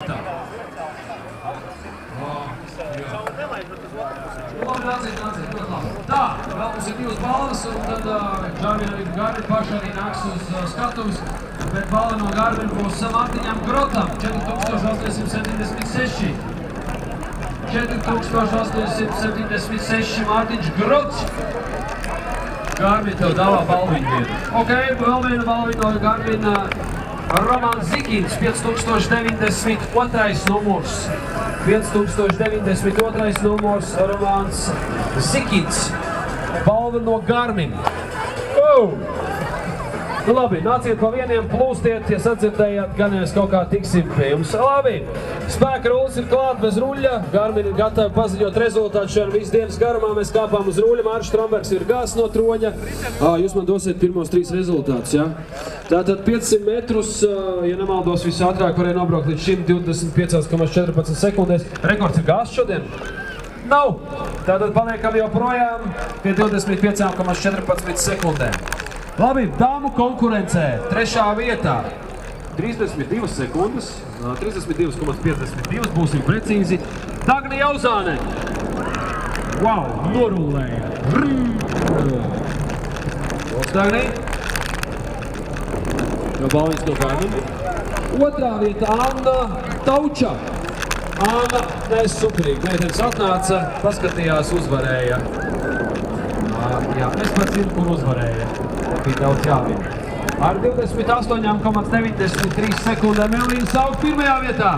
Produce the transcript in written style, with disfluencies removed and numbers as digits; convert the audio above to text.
vietā. Nāciet, ļoti labi. Tā, vēl mums ir 2 balvas, un tad Garmin paši arī nāks uz skatuves, bet balva no Garmin būs Mārtiņam Grotam, 4876. 4876 Mārtiņš Grots. Garmin tev dāvā balviņu vienu. Ok, vēl viena balviņa no Garmin Romāns Zikins, 5092 numurs. 5092 numurs Romāns Zikins. Balva no Garmin. Nu labi, nāciet pa vieniem, plūstiet, ja sadzirdējāt, gan mēs kaut kā tiksim pie jums. Labi, spēka rullis ir klāt bez ruļa. Garmin ir gatavi paziņot rezultātu šodien visu dienas garumā. Mēs kāpām uz ruļa. Mārtiņš Strombergs ir gās no troņa. Jūs man dosiet pirmos 3 rezultātus, ja? Tātad 500 metrus, ja nemaldos, visu ātrāk varēja nobraukt līdz šim 25,14 sekundēs. Rekords ir gās šodien? Nav! Tātad paliekam joprojām pie 25,14 sekundēm. Labi, dāmu konkurencē, 3. vietā. 32 sekundes, 32,52 būsim precīzi. Dagni Jauzāne. Wow, norullēja. Dagni. Jo balviņas no Garmin. 2. vieta Anna Tauča. Anna, nes superīgi. Meitenes atnāca, paskatījās, uzvarēja. Jā, es pats zinu, kur uzvarēja. Bija daudz jāvien. Ar 28,93 sekundēm Elīna Sauka 1. vietā.